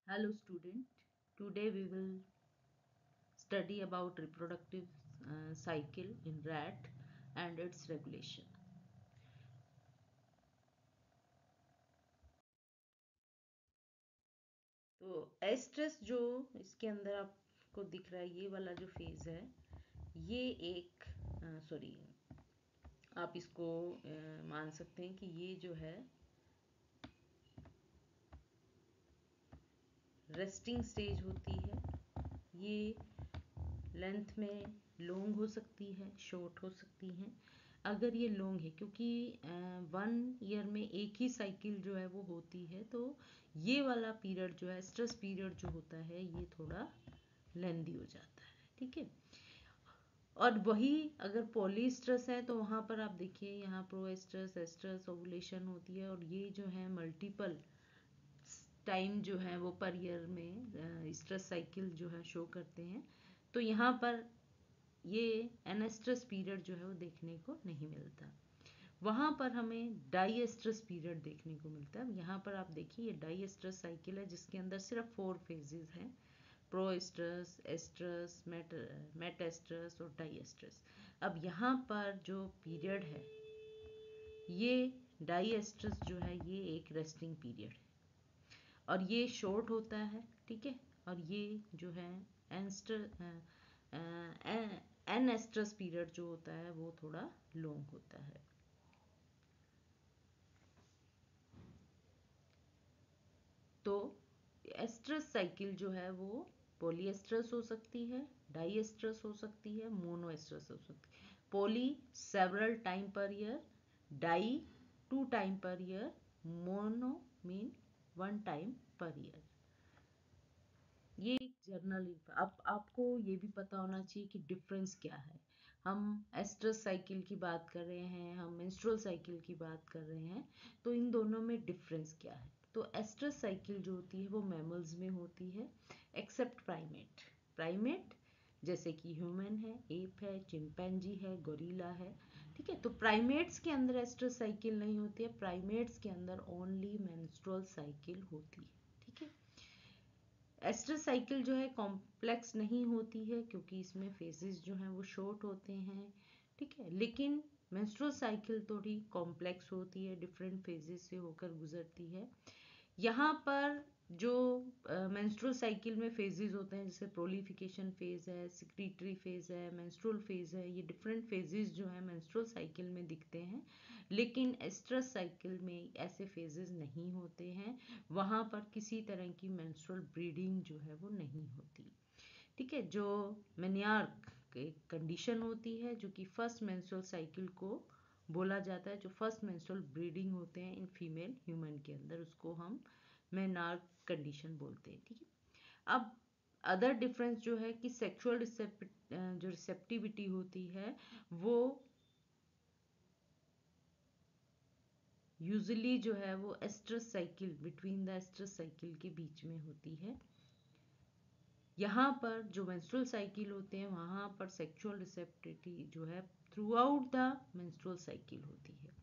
Hello student, today we will study about reproductive cycle in rat and its regulation. तो oestrus जो इसके अंदर आपको दिख रहा है, ये वाला जो फेज है, ये एक सॉरी आप इसको मान सकते हैं कि ये जो है रेस्टिंग स्टेज होती है। ये लेंथ में लॉन्ग हो सकती है, शॉर्ट हो सकती है। अगर ये लॉन्ग है, क्योंकि 1 ईयर में एक ही साइकिल जो है वो होती है, तो ये वाला पीरियड जो है, स्ट्रेस पीरियड जो होता है, ये थोड़ा लेंदी हो जाता है। ठीक है। और वही अगर पॉलीस्ट्रेस है तो वहाँ पर आप देखिए, यहाँ प्रोएस्ट्रस एस्ट्रस ओवुलेशन होती है, और ये जो है मल्टीपल टाइम जो है वो पर ईयर में स्ट्रेस साइकिल जो है शो करते हैं। तो यहाँ पर ये एनेस्ट्रस पीरियड जो है वो देखने को नहीं मिलता। वहाँ पर हमें डाईएस्ट्रस पीरियड देखने को मिलता है। यहाँ पर आप देखिए, ये डाईएस्ट्रस साइकिल है जिसके अंदर सिर्फ 4 फेजेस हैं, प्रोएस्ट्रस, एस्ट्रस, मेटेस्ट्रस और डाईएस्ट्रस। अब यहाँ पर जो पीरियड है, ये डाईएस्ट्रस जो है ये एक रेस्टिंग पीरियड है और ये शॉर्ट होता है। ठीक है। और ये जो है एनेस्ट्रस पीरियड जो होता है वो थोड़ा लॉन्ग होता है। तो एस्ट्रस साइकिल जो है वो पॉलीएस्ट्रस हो सकती है, डाईएस्ट्रस हो सकती है, मोनोएस्ट्रस हो सकती है। Poly several time per year, di 2 time per year, mono mean 1 time per year. ये एक जर्नल। अब आपको ये भी पता होना चाहिए कि डिफरेंस क्या है। हम एस्ट्रस साइकिल की बात कर रहे हैं, हम मेंस्ट्रुअल साइकिल की बात कर रहे हैं, तो इन दोनों में डिफरेंस क्या है। तो एस्ट्रस साइकिल जो होती है वो मैमल्स में होती है, एक्सेप्ट प्राइमेट। प्राइमेट जैसे कि ह्यूमन है, एप है, चिंपैंजी है, गोरिल्ला है। ठीक है। तो प्राइमेट्स के अंदर एस्ट्रस साइकिल नहीं होती है, प्राइमेट्स के अंदर ओनली मेंस्ट्रुअल साइकिल होती है। ठीक है। एस्ट्रस साइकिल जो है कॉम्प्लेक्स नहीं होती है, क्योंकि इसमें फेजेस जो हैं वो शॉर्ट होते हैं। ठीक है। लेकिन मेंस्ट्रुअल साइकिल थोड़ी कॉम्प्लेक्स होती है, डिफरेंट फेजेस से होकर गुजरती है। यहाँ पर जो मेंस्ट्रुअल साइकिल में फेजेस होते हैं, जैसे प्रोलिफिकेशन फेज है, सिक्रीटरी फेज है, मेंस्ट्रुअल फेज है, ये डिफरेंट फेजेस जो है मेंस्ट्रुअल साइकिल में दिखते हैं। लेकिन एस्ट्रस साइकिल में ऐसे फेजेस नहीं होते हैं। वहाँ पर किसी तरह की मेंस्ट्रुअल ब्लीडिंग जो है वो नहीं होती। ठीक है। जो मेनियार्क एक कंडीशन होती है जो कि फर्स्ट मेंस्ट्रुअल साइकिल को बोला जाता है, जो फर्स्ट मेंस्ट्रुअल ब्लीडिंग होते हैं इन फीमेल ह्यूमन के अंदर, उसको हम मेनार्क कंडीशन बोलते हैं। ठीक है। अब अदर डिफरेंस जो है कि सेक्सुअल जो रिसेप्टिविटी होती है वो यूजुअली जो है वो estrous cycle, between the estrous cycle के बीच में होती है। यहाँ पर जो मेंस्ट्रुअल साइकिल होते हैं वहाँ पर सेक्सुअल रिसेप्टिविटी जो है throughout the menstrual cycle होती है।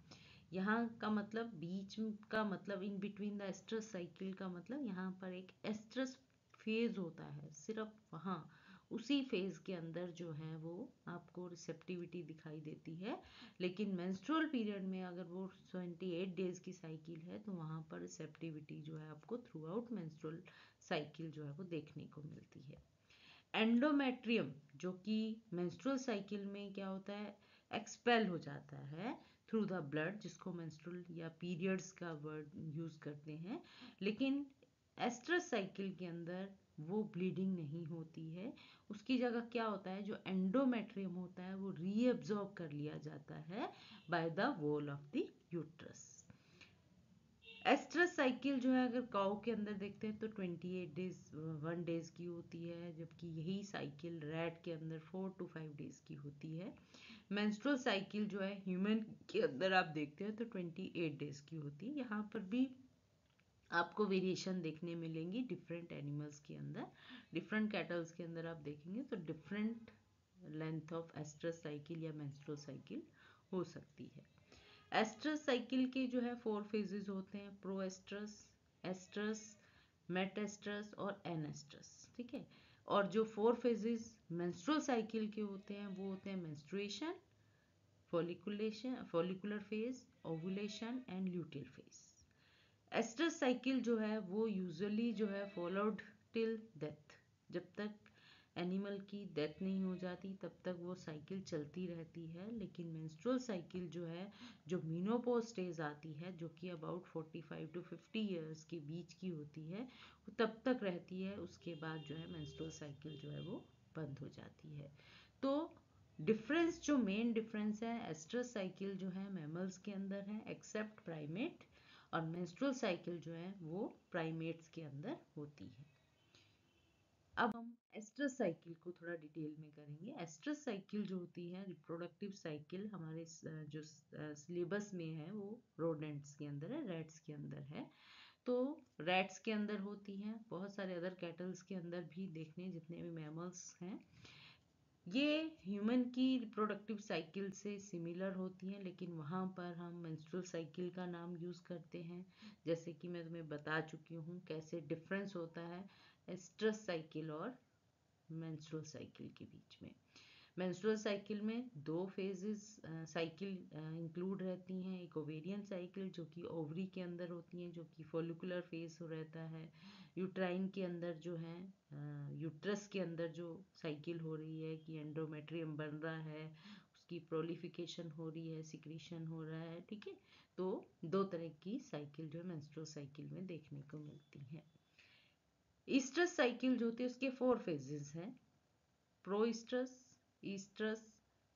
यहाँ का मतलब बीच का मतलब in between the estrous cycle का मतलब यहाँ पर एक एस्ट्रस फेज होता है, सिर्फ वहाँ उसी फेज के अंदर जो है वो आपको रिसेप्टिविटी दिखाई देती है। लेकिन मेंस्ट्रुअल पीरियड में अगर वो 28 डेज की साइकिल है तो वहाँ पर रिसेप्टिविटी जो है आपको थ्रू आउट मेंस्ट्रुअल साइकिल जो है वो देखने को मिलती है। एंडोमेट्रियम जो कि मेंस्ट्रुअल साइकिल में क्या होता है, एक्सपेल हो जाता है थ्रू द ब्लड, जिसको मेंस्ट्रुअल या पीरियड्स का वर्ड यूज करते हैं। लेकिन एस्ट्रस साइकिल के अंदर वो ब्लीडिंग नहीं होती है। उसकी जगह क्या होता है, जो एंडोमेट्रियम होता है वो रीअब्जॉर्ब कर लिया जाता है by the wall of the uterus. Estrous cycle जो है अगर काउ के अंदर देखते हैं तो 28 डेज 1 डेज की होती है, जबकि यही साइकिल रैट के अंदर 4 to 5 डेज की होती है। मेंस्ट्रुअल साइकिल जो है ह्यूमन के अंदर आप देखते हैं तो 28 डेज की होती है। यहाँ पर भी आपको वेरिएशन देखने मिलेंगी डिफरेंट एनिमल्स के अंदर, डिफरेंट कैटल्स के अंदर आप देखेंगे तो different length of estrous cycle या मेंस्ट्रुअल साइकिल हो सकती है। एस्ट्रस साइकिल के जो है 4 फेजेस होते हैं, प्रो एस्ट्रस, एस्ट्रस, मेट और एन ठीक है। और जो 4 फेजेस मेंस्ट्रुअल साइकिल के होते हैं वो होते हैं menstruation, follicular phase, ovulation and luteal phase. Estrous cycle जो है वो यूजुअली जो है फॉलोड टिल डेथ, जब तक एनिमल की डेथ नहीं हो जाती तब तक वो साइकिल चलती रहती है। लेकिन मेंस्ट्रुअल साइकिल जो है, जो मीनोपॉज स्टेज आती है, जो कि अबाउट 45 टू 50 ईयर्स के बीच की होती है, वो तब तक रहती है। उसके बाद जो है मेंस्ट्रुअल साइकिल जो है वो बंद हो जाती है। तो डिफरेंस, जो मेन डिफरेंस है, एस्ट्रस साइकिल जो है मैमल्स के अंदर है एक्सेप्ट प्राइमेट, और मेंस्ट्रुअल साइकिल जो है वो प्राइमेट्स के अंदर होती है। अब हम एस्ट्रस साइकिल को थोड़ा डिटेल में करेंगे। एस्ट्रस साइकिल जो होती है रिप्रोडक्टिव साइकिल, हमारे जो सिलेबस में है वो रोडेंट्स के अंदर है, रैट्स के अंदर है। तो रैट्स के अंदर होती हैं, बहुत सारे अदर कैटल्स के अंदर भी देखने, जितने भी मैमल्स हैं, ये ह्यूमन की रिप्रोडक्टिव साइकिल से सिमिलर होती हैं, लेकिन वहाँ पर हम मेंस्ट्रुअल साइकिल का नाम यूज़ करते हैं। जैसे कि मैं तुम्हें बता चुकी हूँ कैसे डिफरेंस होता है एस्ट्रस साइकिल और मेंस्ट्रुअल साइकिल के बीच में। मेंस्ट्रुअल साइकिल में 2 फेजेस साइकिल इंक्लूड रहती हैं। एक ओवेरियन साइकिल जो कि ओवरी के अंदर होती हैं, जो कि फॉलिकुलर फेज रहता है। यूट्राइन के अंदर जो है, यूट्रस के अंदर जो साइकिल हो रही है कि एंडोमेट्रियम बन रहा है, उसकी प्रोलिफिकेशन हो रही है, सिक्रीशन हो रहा है, ठीक है। तो 2 तरह की साइकिल जो है मेंस्ट्रुअल साइकिल में देखने को मिलती है। ईस्ट्रस साइकिल जो होती है उसके 4 फेजेस हैं, प्रोईस्ट्रस, ईस्ट्रस,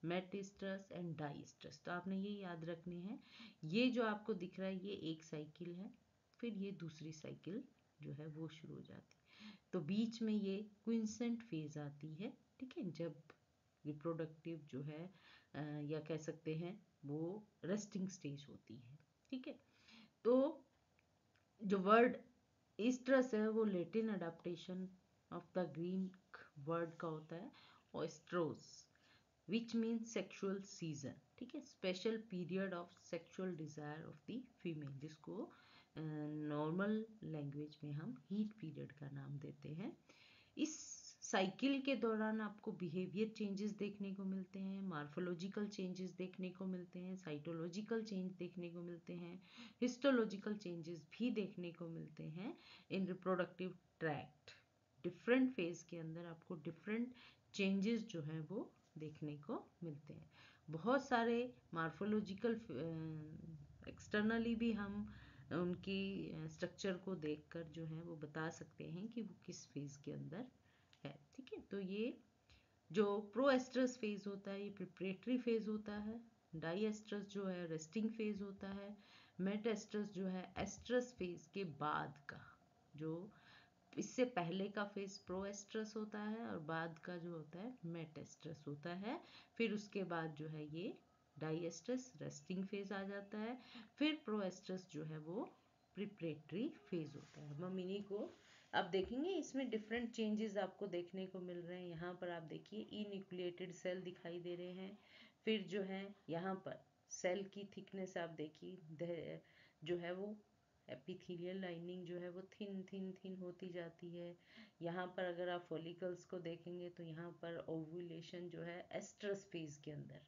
मेटिस्ट्रस एंड डाईस्ट्रस। तो आपने ये याद रखने हैं। ये जो आपको दिख रहा है ये एक साइकिल है, फिर ये दूसरी साइकिल जो है वो शुरू हो जाती है। तो बीच में ये क्विंसेंट फेज आती है, ठीक है, जब रिप्रोडक्टिव जो है या कह सकते हैं वो रेस्टिंग स्टेज होती है, ठीक है। तो जो वर्ड ईस्ट्रस है वो Latin adaptation of the Greek word का होता है ओएस्ट्रोस, विच मीन्स सेक्सुअल सीजन, ठीक है, special period of sexual desire of the female, जिसको नॉर्मल लैंग्वेज में हम हीट पीरियड का नाम देते हैं। इस साइकिल के दौरान आपको बिहेवियर चेंजेस देखने को मिलते हैं, मार्फोलॉजिकल चेंजेस देखने को मिलते हैं, साइटोलॉजिकल चेंज देखने को मिलते हैं, हिस्टोलॉजिकल चेंजेस भी देखने को मिलते हैं इन रिप्रोडक्टिव ट्रैक्ट। डिफरेंट फेज के अंदर आपको डिफरेंट चेंजेस जो हैं वो देखने को मिलते हैं। बहुत सारे मार्फोलॉजिकल एक्सटर्नली भी हम उनकी स्ट्रक्चर को देखकर जो है वो बता सकते हैं कि वो किस फेज के अंदर है, ठीक है। तो ये जो प्रोएस्ट्रस फेज होता है ये प्रिपरेटरी फेज होता है, डाईएस्ट्रस जो है रेस्टिंग फेज होता है, मेटेस्ट्रस जो है एस्ट्रस फेज के बाद का, जो इससे पहले का फेज प्रोएस्ट्रस होता है और बाद का जो होता है मेटेस्ट्रस होता है। फिर उसके बाद जो है ये डाईएस्ट्रस रेस्टिंग फेज आ जाता है, फिर प्रोएस्ट्रस जो है वो प्रिपरेटरी फेज होता है। हम इन्हीं को अब देखेंगे, इसमें डिफरेंट चेंजेस आपको देखने को मिल रहे हैं। यहाँ पर आप देखिए इन्यूक्लिएटेड सेल दिखाई दे रहे हैं, फिर जो है यहाँ पर सेल की थिकनेस आप देखिए, जो है वो एपिथेलियल लाइनिंग जो है वो थिन थिन थिन होती जाती है। यहाँ पर अगर आप फॉलिकल्स को देखेंगे तो यहाँ पर ओवुलेशन जो है एस्ट्रस फेज के अंदर,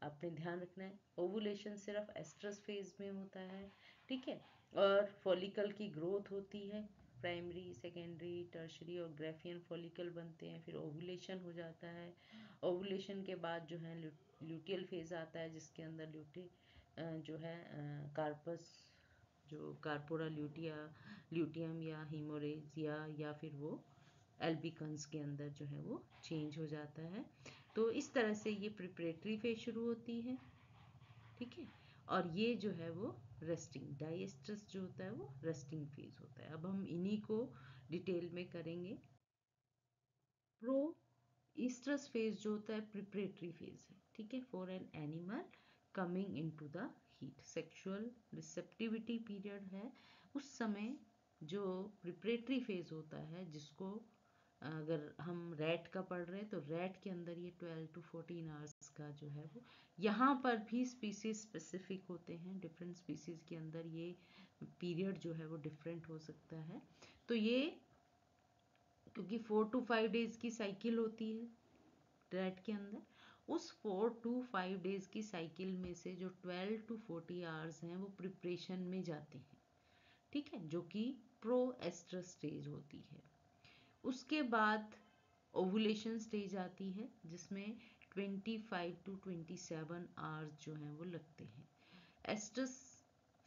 आपने ध्यान रखना है ओवुलेशन सिर्फ एस्ट्रस फेज में होता है, ठीक है। और फॉलिकल की ग्रोथ होती है, प्राइमरी, सेकेंडरी, टर्शरी और ग्रेफियन फॉलिकल बनते हैं, फिर ओवुलेशन हो जाता है। ओवुलेशन के बाद जो है ल्यूटियल फेज आता है, जिसके अंदर जो है कार्पस, जो कार्पोरा ल्यूटियम या हीमोरेजिया या फिर वो एल्बिकन्स के अंदर जो है वो चेंज हो जाता है। तो इस तरह से ये प्रिपरेटरी फेज शुरू होती है, ठीक है। और ये जो है वो रेस्टिंग, डाईएस्ट्रस जो होता है वो रेस्टिंग फेज होता है। अब हम इन्हीं को डिटेल में करेंगे। प्रो ईस्ट्रस फेज जो होता है प्रिपरेटरी फेज है, ठीक है, for an animal coming into the heat, sexual receptivity period है। उस समय जो प्रिपरेटरी फेज होता है, जिसको अगर हम रैट का पढ़ रहे हैं तो रैट के अंदर ये 12 टू 14 आवर्स का जो है वो, यहाँ पर भी स्पीसीज स्पेसिफिक होते हैं, डिफरेंट स्पीसीज के अंदर ये पीरियड जो है वो डिफरेंट हो सकता है। तो ये क्योंकि 4 to 5 डेज की साइकिल होती है रैट के अंदर, उस 4 to 5 डेज की साइकिल में से जो 12 to 40 आवर्स हैं वो प्रिपरेशन में जाते हैं, ठीक है, जो कि प्रो एस्ट्रस स्टेज होती है। उसके बाद ओवुलेशन स्टेज आती है जिसमें 25 to 27 आवर्स जो हैं वो लगते हैं। एस्ट्रस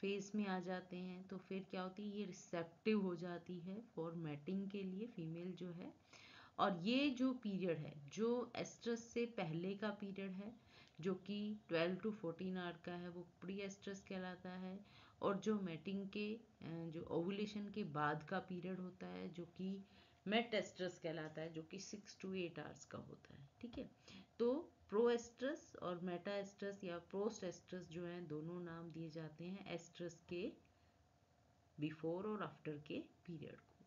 फेज में आ जाते हैं तो फिर क्या होती है, ये रिसेप्टिव हो जाती है फॉर मैटिंग के लिए फीमेल जो है। और ये जो पीरियड है, जो एस्ट्रस से पहले का पीरियड है जो कि 12 to 14 आवर का है, वो प्री एस्ट्रस कहलाता है। और जो मैटिंग के जो ओवुलेशन के बाद का पीरियड होता है जो कि मेट एस्ट्रस कहलाता है, जो कि 6 to 8 आवर्स का होता है, ठीक है। तो प्रो एस्ट्रस और मेटा एस्ट्रस या पोस्ट एस्ट्रस जो है, दोनों नाम दिए जाते हैं एस्ट्रस के बिफोर और आफ्टर के पीरियड को।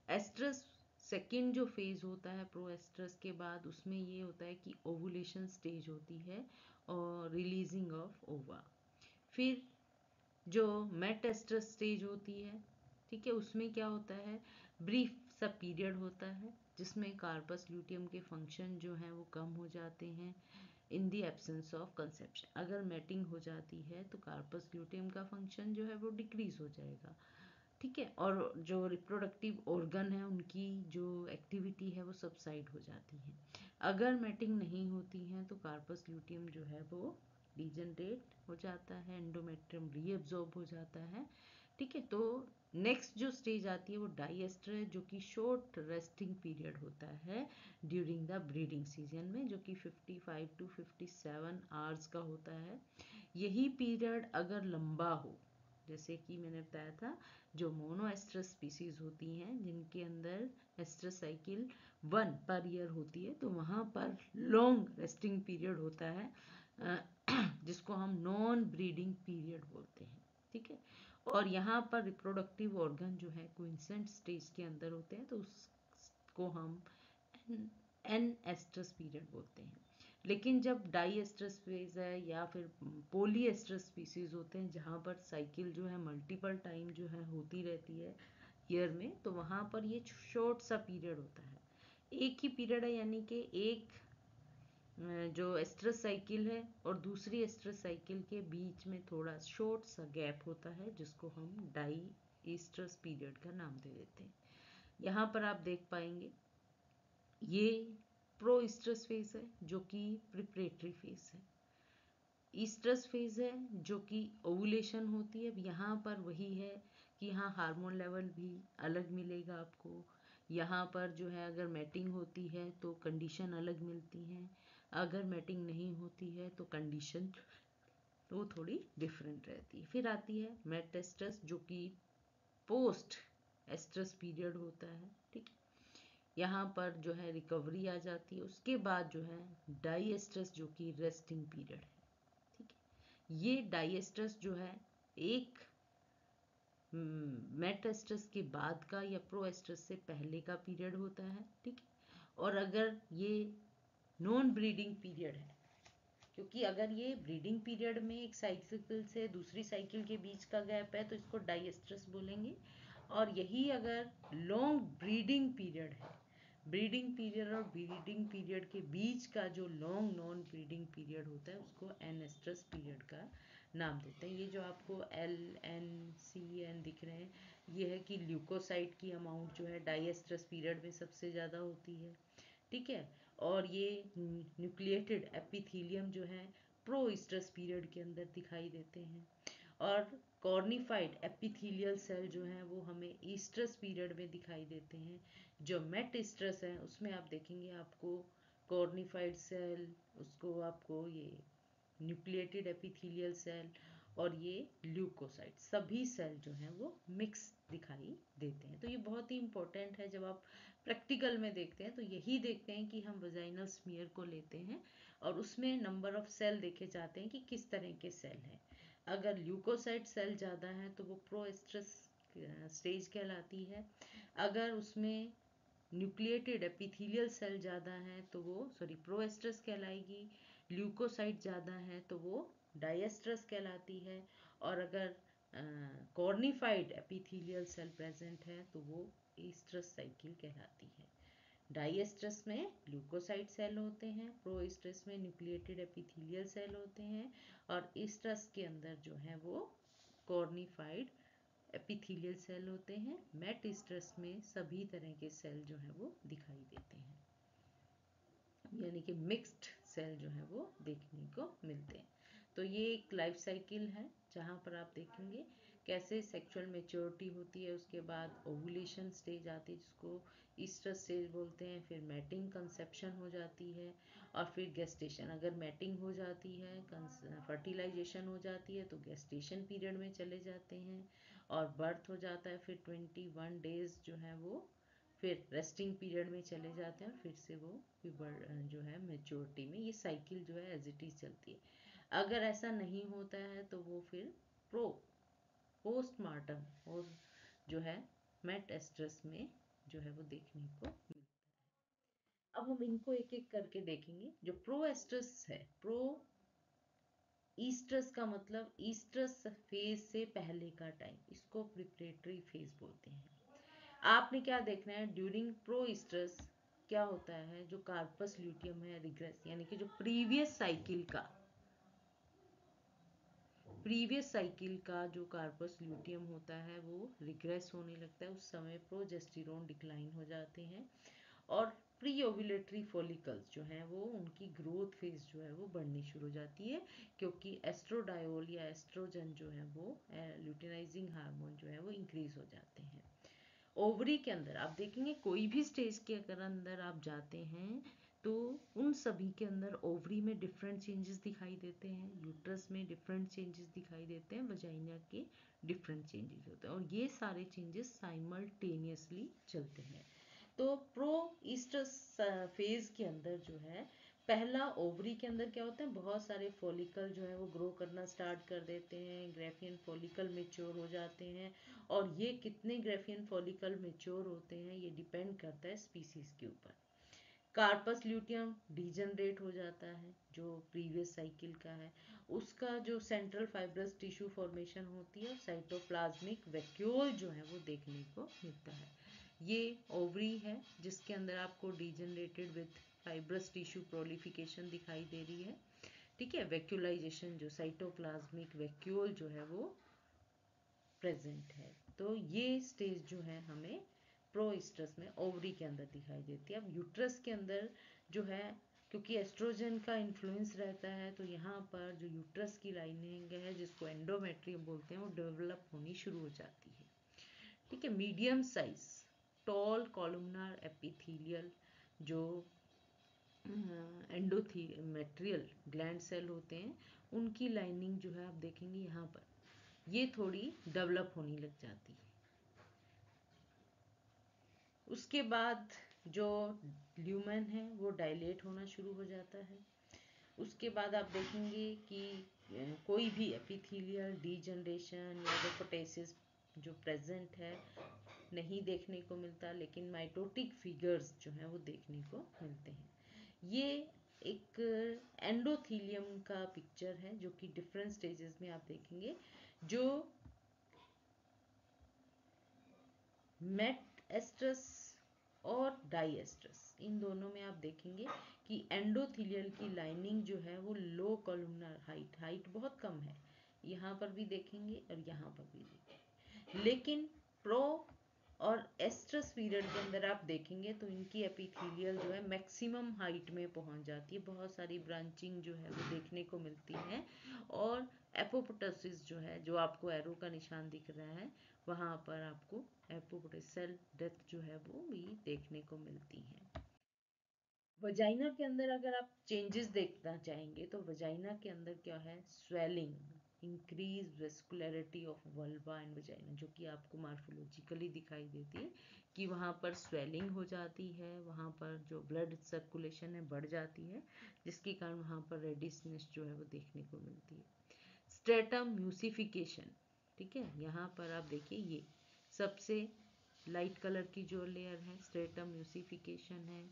एस्ट्रस सेकेंड जो फेज होता है प्रो एस्ट्रस के बाद, उसमें ये होता है कि ओवुलेशन स्टेज होती है और रिलीजिंग ऑफ ओवा। फिर जो मेट एस्ट्रस स्टेज होती है, ठीक है, उसमें क्या होता है, ब्रीफ सा पीरियड होता है जिसमें कार्पस ल्यूटियम के फंक्शन जो हैं वो कम हो जाते हैं इन दी एब्सेंस ऑफ कंसेप्शन। अगर मैटिंग हो जाती है तो कार्पस ल्यूटियम का फंक्शन जो है वो डिक्रीज हो जाएगा, ठीक है, और जो रिप्रोडक्टिव ऑर्गन है उनकी जो एक्टिविटी है वो सबसाइड हो जाती है। अगर मैटिंग नहीं होती है तो कार्पस ल्यूटियम जो है वो डिजनरेट हो जाता है, एंडोमेट्रियम रीअब्जॉर्ब हो जाता है, ठीक है। तो नेक्स्ट जो स्टेज आती है वो डाइएस्टर है, जो कि शॉर्ट रेस्टिंग पीरियड होता है ड्यूरिंग द ब्रीडिंग सीजन में, जो कि 55 to 57 आवर्स का होता है। यही पीरियड अगर लंबा हो, जैसे कि मैंने बताया था, जो मोनो एस्ट्रस स्पीसीज होती हैं जिनके अंदर एस्ट्रस साइकिल 1 पर ईयर होती है, तो वहाँ पर लॉन्ग रेस्टिंग पीरियड होता है जिसको हम नॉन ब्रीडिंग पीरियड बोलते हैं, ठीक है। और यहाँ पर रिप्रोडक्टिव ऑर्गन जो है क्विंसेंट स्टेज के अंदर होते हैं, तो उसको हम एन एस्ट्रस पीरियड बोलते हैं। लेकिन जब डाई एस्ट्रस फेज है या फिर पोली एस्ट्रस स्पीसीज होते हैं जहाँ पर साइकिल जो है मल्टीपल टाइम जो है होती रहती है ईयर में, तो वहाँ पर ये शॉर्ट सा पीरियड होता है, एक ही पीरियड है, यानी कि एक जो एस्ट्रस साइकिल है और दूसरी एस्ट्रस साइकिल के बीच में थोड़ा शॉर्ट सा गैप होता है जिसको हम डाई एस्ट्रस पीरियड का नाम दे देते हैं। यहाँ पर आप देख पाएंगे ये प्रो ईस्ट्रस फेज है जो कि प्रिपरेटरी फेज है। ईस्ट्रस फेज है जो कि ओवुलेशन होती है। अब यहाँ पर वही है कि यहाँ हार्मोन लेवल भी अलग मिलेगा आपको। यहाँ पर जो है अगर मैटिंग होती है तो कंडीशन अलग मिलती हैं, अगर मैटिंग नहीं होती है तो कंडीशन वो थोड़ी डिफरेंट रहती है। फिर आती है मेट एस्ट्रस जो कि पोस्ट एस्ट्रस पीरियड होता है, ठीक है। यहाँ पर जो है रिकवरी आ जाती है। उसके बाद जो है डाई एस्ट्रस जो कि रेस्टिंग पीरियड है, ठीक है। ये डाई एस्ट्रस जो है एक मेट एस्ट्रस के बाद का या प्रो एस्ट्रस से पहले का पीरियड होता है, ठीक है। और अगर ये नॉन ब्रीडिंग पीरियड है, क्योंकि अगर ये ब्रीडिंग पीरियड में एक साइकिल से दूसरी साइकिल के बीच का गैप है तो इसको डाइएस्ट्रस बोलेंगे। और यही अगर लॉन्ग ब्रीडिंग पीरियड है, ब्रीडिंग पीरियड और ब्रीडिंग पीरियड के बीच का जो लॉन्ग नॉन ब्रीडिंग पीरियड होता है उसको एनेस्ट्रस पीरियड का नाम देते हैं। ये जो आपको LNCN दिख रहे हैं, ये है कि ल्यूकोसाइट की अमाउंट जो है डाइएस्ट्रस पीरियड में सबसे ज़्यादा होती है, ठीक है। और ये न्यूक्लिएटेड एपिथीलियम जो है प्रो ईस्ट्रस पीरियड के अंदर दिखाई देते हैं। और कॉर्निफाइड एपिथीलियल सेल जो हैं वो हमें ईस्ट्रस पीरियड में दिखाई देते हैं। जो मेट ईस्ट्रस है उसमें आप देखेंगे आपको कॉर्निफाइड सेल, उसको आपको ये न्यूक्लिएटेड एपिथीलियल सेल और ये ल्यूकोसाइट सभी सेल जो हैं वो मिक्स दिखाई देते हैं। तो ये बहुत ही इंपॉर्टेंट है। जब आप प्रैक्टिकल में देखते हैं तो यही देखते हैं कि हम वजाइनल स्मीयर को लेते हैं और उसमें नंबर ऑफ सेल देखे जाते हैं कि किस तरह के सेल हैं। अगर ल्यूकोसाइट सेल ज़्यादा है तो वो प्रोएस्ट्रस स्टेज कहलाती है। अगर उसमें न्यूक्लिएटेड एपिथीलियल सेल ज़्यादा है तो वो प्रोएस्ट्रस कहलाएगी। ल्यूकोसाइट ज़्यादा है तो वो डाइएस्ट्रस कहलाती है। और अगर कॉर्निफाइड एपिथेलियल सेल प्रेजेंट है तो वो एस्ट्रस साइकिल कहलाती है। डाइएस्ट्रस में ल्यूकोसाइट सेल होते हैं, प्रोएस्ट्रस में न्यूक्लिएटेड एपिथेलियल सेल होते हैं, और एस्ट्रस के अंदर जो है वो कॉर्निफाइड एपिथेलियल सेल होते हैं। मेटास्ट्रस में सभी तरह के सेल जो है वो दिखाई देते हैं, यानी कि मिक्स्ड सेल जो है वो देखने को मिलते हैं। तो ये एक लाइफ साइकिल है जहाँ पर आप देखेंगे कैसे सेक्सुअल मेच्योरिटी होती है, उसके बाद ओवुलेशन स्टेज आती है जिसको ईस्ट्रस स्टेज बोलते हैं, फिर मैटिंग कंसेप्शन हो जाती है, और फिर गेस्टेशन। अगर मैटिंग हो जाती है, फर्टिलाइजेशन हो जाती है, तो गेस्टेशन पीरियड में चले जाते हैं, और बर्थ हो जाता है, फिर 21 डेज जो है वो फिर रेस्टिंग पीरियड में चले जाते हैं, और फिर से वो जो है मेच्योरिटी में, ये साइकिल जो है एज इट इज चलती है। अगर ऐसा नहीं होता है तो वो फिर पोस्टमार्टम और जो है मेटास्ट्रस में जो है वो देखने को मिलता है। अब हम इनको एक एक करके देखेंगे। जो प्रोएस्ट्रस है, प्रो ईस्ट्रस का मतलब ईस्ट्रस फेज से पहले का टाइम, इसको प्रिपरेटरी फेज बोलते हैं। आपने क्या देखना है, ड्यूरिंग प्रोईस्ट्रस क्या होता है, जो कार्पस ल्यूटियम है रिग्रेस, यानी कि जो प्रीवियस साइकिल का जो कार्पस ल्यूटियम होता है वो रिग्रेस होने लगता है। उस समय प्रोजेस्टेरोन डिक्लाइन हो जाते हैं, और प्री ओव्यूलेटरी फॉलिकल्स जो हैं वो उनकी ग्रोथ फेज जो है वो बढ़नी शुरू हो जाती है, क्योंकि एस्ट्रोडायोल या एस्ट्रोजन जो है वो ल्यूटिनाइजिंग हार्मोन जो है वो इंक्रीज हो जाते हैं। ओवरी के अंदर आप देखेंगे कोई भी स्टेज के अगर अंदर आप जाते हैं तो उन सभी के अंदर ओवरी में डिफरेंट चेंजेस दिखाई देते हैं, यूट्रस में डिफरेंट चेंजेस दिखाई देते हैं, वजाइना के डिफरेंट चेंजेस होते हैं, और ये सारे चेंजेस साइमल्टेनियसली चलते हैं। तो प्रो ईस्ट्रस फेज के अंदर जो है पहला ओवरी के अंदर क्या होता है, बहुत सारे फॉलिकल जो है वो ग्रो करना स्टार्ट कर देते हैं, ग्रेफियन फॉलिकल मेच्योर हो जाते हैं, और ये कितने ग्रेफियन फॉलिकल मेच्योर होते हैं ये डिपेंड करता है स्पीसीज के ऊपर। कार्पस ल्यूटियम डीजनरेट हो जाता है जो प्रीवियस साइकिल का है, उसका जो सेंट्रल फाइब्रस टिश्यू फॉर्मेशन होती है, साइटोप्लाज्मिक वैक्यूल जो है वो देखने को मिलता है। ये ओवरी है जिसके अंदर आपको degenerated with fibrous tissue proliferation दिखाई दे रही है, ठीक है। वैक्यूलाइजेशन जो साइटोप्लाज्मिक वैक्यूल जो है वो प्रेजेंट है। तो ये स्टेज जो है हमें प्रोईस्ट्रस में ओवरी के अंदर दिखाई देती है। अब यूट्रस के अंदर जो है, क्योंकि एस्ट्रोजन का इन्फ्लुएंस रहता है, तो यहाँ पर जो यूट्रस की लाइनिंग है जिसको एंडोमेट्रियम बोलते हैं वो डेवलप होनी शुरू हो जाती है, ठीक है। Medium size tall columnar epithelial जो एंडोमेट्रियल ग्लैंड सेल होते हैं उनकी लाइनिंग जो है आप देखेंगे यहाँ पर ये थोड़ी डेवलप होने लग जाती है। उसके बाद जो ल्यूमेन है वो डायलेट होना शुरू हो जाता है। उसके बाद आप देखेंगे कि कोई भी एपिथेलियल डीजनरेशन या डेफोटेसिस जो प्रेजेंट है नहीं देखने को मिलता, लेकिन माइटोटिक फिगर्स जो हैं वो देखने को मिलते हैं। ये एक एंडोथीलियम का पिक्चर है जो कि डिफरेंट स्टेजेस में आप देखेंगे। जो मेटास्ट्रस और डाइएस्ट्रस इन दोनों में आप देखेंगे कि एंडोथीलियल की लाइनिंग जो है वो लो कॉलमनर हाइट बहुत कम है, यहाँ पर भी देखेंगे और यहाँ पर भी देखेंगे। लेकिन प्रो और एस्ट्रस पीरियड के अंदर आप देखेंगे तो इनकी एपिथेलियल जो है मैक्सिमम हाइट में पहुंच जाती है, बहुत सारी ब्रांचिंग जो है वो देखने को मिलती है, और एपोप्टोसिस जो है, जो आपको एरो का निशान दिख रहा है, वहां पर आपको एपोप्टोसिस सेल डेथ जो है वो भी देखने को मिलती है। वजाइना के अंदर अगर आप चेंजेस देखना चाहेंगे तो वजाइना के अंदर क्या है, swelling, increase vascularity of vulva and vagina, जो कि आपको मार्फोलॉजिकली दिखाई देती है कि वहाँ पर स्वेलिंग हो जाती है, वहाँ पर जो ब्लड सर्कुलेशन है बढ़ जाती है, जिसके कारण वहाँ पर रेडिशनेस जो है वो देखने को मिलती है। स्ट्रेटम म्यूसिफिकेशन, ठीक है, यहाँ पर आप देखिए ये सबसे लाइट कलर की जो लेयर है स्ट्रेटम म्यूसिफिकेशन है,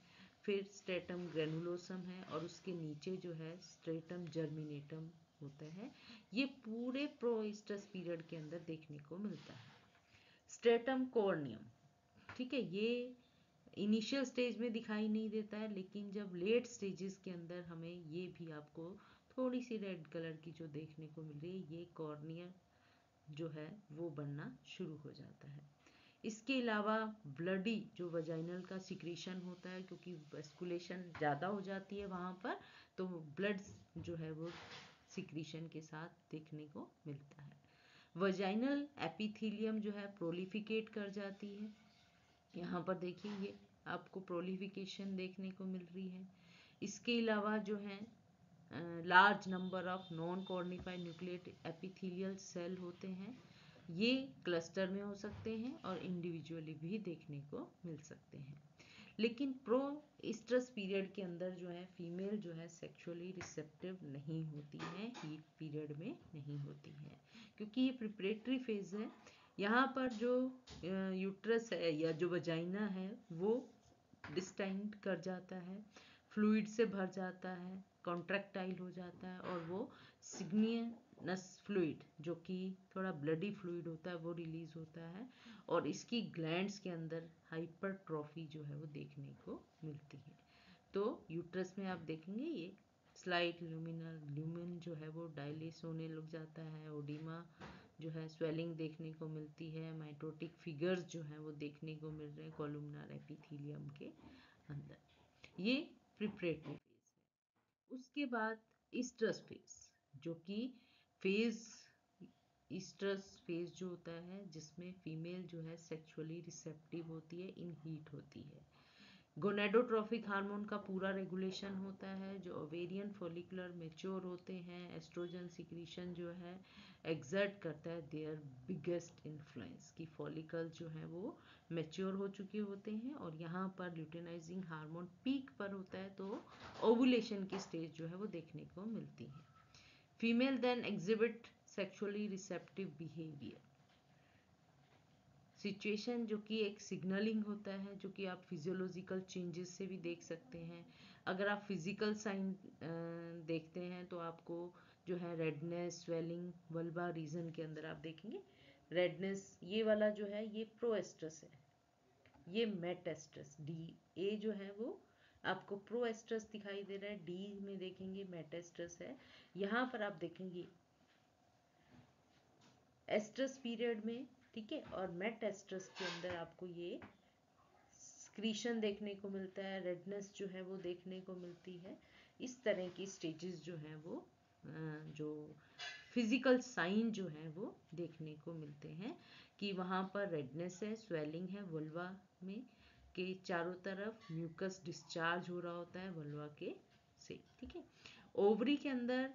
फिर स्ट्रेटम ग्रेनुलोसम है, और उसके नीचे जो है स्ट्रेटम जर्मिनेटम होता है, ये पूरे प्रोइस्टस पीरियड के अंदर देखने को मिलता है। स्ट्रेटम कॉर्नियम, ठीक है, ये इनिशियल स्टेज में दिखाई नहीं देता है, लेकिन जब लेट स्टेजेस के अंदर हमें ये भी आपको थोड़ी सी रेड कलर की जो देखने को मिल रही है, ये कॉर्निया जो है वो बनना शुरू हो जाता है। इसके अलावा ब्लडी जो वजाइनल का सिक्रेशन होता है, क्योंकि वेस्कुलेशन ज़्यादा हो जाती है वहाँ पर, तो ब्लड जो है वो सिक्रीशन के साथ देखने को मिलता है। वजाइनल एपिथीलियम जो है प्रोलिफिकेट कर जाती है। यहाँ पर देखिए ये आपको प्रोलिफिकेशन देखने को मिल रही है। इसके अलावा जो है large number of non cornified nucleate epithelial cell होते हैं। ये क्लस्टर में हो सकते हैं और इंडिविजुअली भी देखने को मिल सकते हैं। लेकिन प्रो इस्ट्रस पीरियड के अंदर जो है फीमेल जो है सेक्सुअली रिसेप्टिव नहीं होती है, हीट पीरियड में नहीं होती है, क्योंकि ये प्रिपरेटरी फेज है। यहाँ पर जो यूट्रस है या जो वजाइना है वो डिस्टेंड कर जाता है, फ्लूइड से भर जाता है, कॉन्ट्रैक्टाइल हो जाता है, और वो सिग्नियस फ्लूइड जो कि थोड़ा ब्लडी फ्लूइड होता है वो रिलीज होता है, और इसकी ग्लैंड्स के अंदर हाइपरट्रॉफी जो है वो देखने को मिलती है। तो यूट्रस में आप देखेंगे ये स्लाइट ल्यूमिन जो है वो डायलेस होने लग जाता है, ओडिमा जो है स्वेलिंग देखने को मिलती है, माइटोटिक फिगर्स जो हैं वो देखने को मिल रहे हैं कॉलुमनार एपिथेलियम के अंदर। ये प्रिपरेटरी फेज है। उसके बाद ईस्ट्रस फेज, जो कि फेज ईस्ट्रस फेज जो होता है जिसमें फीमेल जो है सेक्सुअली रिसेप्टिव होती है, इन हीट होती है। गोनेडोट्रोफिक हार्मोन का पूरा रेगुलेशन होता है। जो ओवेरियन फॉलिकुलर मेच्योर होते हैं, एस्ट्रोजन सिक्रीशन जो है एग्जर्ट करता है देयर बिगेस्ट इन्फ्लुएंस, कि फॉलिकल जो है वो मेच्योर हो चुके होते हैं और यहाँ पर ल्यूटेनाइजिंग हार्मोन पीक पर होता है, तो ओवुलेशन की स्टेज जो है वो देखने को मिलती है। Female then exhibit sexually receptive behaviour situation, जो कि एक सिग्नलिंग होता है, जो कि आप फिजियोलॉजिकल चेंजेस से भी देख सकते हैं। अगर आप फिजिकल साइन देखते हैं तो आपको जो है रेडनेस, स्वेलिंग, वल्बा रीजन के अंदर आप देखेंगे रेडनेस, ये वाला जो है ये प्रोएस्ट्रस है, ये मेटेस्ट्रस डी ए जो है वो आपको प्रोएस्ट्रस दिखाई दे रहा है, डी में देखेंगे मेटेस्ट्रस है। यहाँ पर आप देखेंगे एस्ट्रस पीरियड में, ठीक है, और मेट एस्ट्रस के अंदर आपको ये स्क्रीशन देखने को मिलता है, रेडनेस जो है वो देखने को मिलती है। इस तरह की स्टेजेस जो हैं वो जो फिजिकल साइन जो है वो देखने को मिलते हैं कि वहाँ पर रेडनेस है, स्वेलिंग है वल्वा में के चारों तरफ, म्यूकस डिस्चार्ज हो रहा होता है वल्वा के से, ठीक है। ओवरी के अंदर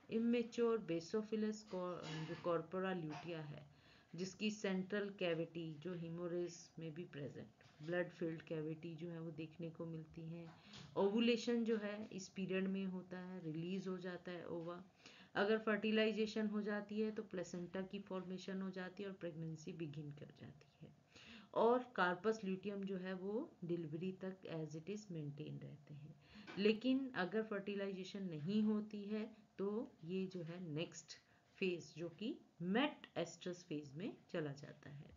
इमेच्योर बेसोफिलस जो कॉर्पोरा ल्यूटिया है, जिसकी सेंट्रल कैविटी जो हिमोरेज में भी प्रेजेंट, ब्लड फिल्ड कैविटी जो है वो देखने को मिलती है। ओवुलेशन जो है इस पीरियड में होता है, रिलीज हो जाता है ओवा। अगर फर्टिलाइजेशन हो जाती है तो प्लेसेंटा की फॉर्मेशन हो जाती है और प्रेगनेंसी बिगिन कर जाती है, और कार्पस ल्यूटियम जो है वो डिलीवरी तक एज इट इज मेंटेन रहते हैं। लेकिन अगर फर्टिलाइजेशन नहीं होती है तो ये जो है नेक्स्ट फेज जो कि मेट एस्ट्रस फेज में चला जाता है।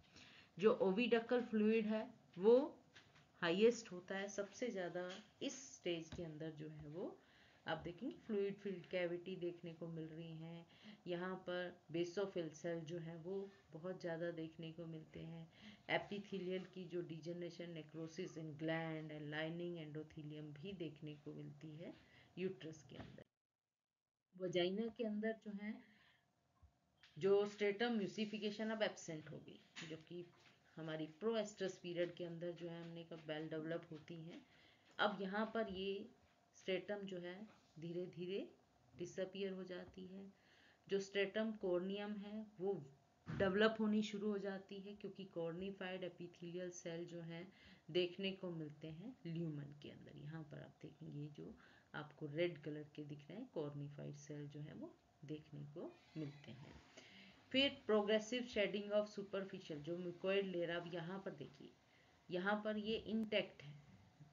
जो ओविडक्टल फ्लूइड है वो हाईएस्ट होता है सबसे ज़्यादा इस स्टेज के अंदर जो है वो आप देखेंगे फ्लूइड फील्ड कैविटी देखने को मिल रही हैं। यहाँ पर बेसोफिल सेल जो है वो बहुत ज़्यादा देखने को मिलते हैं। एपिथेलियल की जो degeneration, necrosis in gland and lining endothelium भी देखने को मिलती है यूट्रस के अंदर। वजाइना के अंदर जो है जो स्ट्रेटम म्यूसिफिकेशन अब एब्सेंट हो गई, जो कि हमारी प्रोएस्ट्रस पीरियड के अंदर जो है हमने कब वेल डेवलप होती हैं। अब यहाँ पर ये स्ट्रेटम जो है धीरे धीरे डिसअपियर हो जाती है। जो स्ट्रेटम कॉर्नियम है वो डेवलप होनी शुरू हो जाती है, क्योंकि कॉर्निफाइड एपिथेलियल सेल जो हैं देखने को मिलते हैं ल्यूमन के अंदर। यहाँ पर आप देखेंगे जो आपको रेड कलर के दिख रहे हैं कॉर्निफाइड सेल जो है वो देखने को मिलते हैं। फिर प्रोग्रेसिव शेडिंग ऑफ सुपरफिशियल जो म्यूकोइड लेयर, अब यहाँ पर देखिए यहाँ पर ये इंटैक्ट है,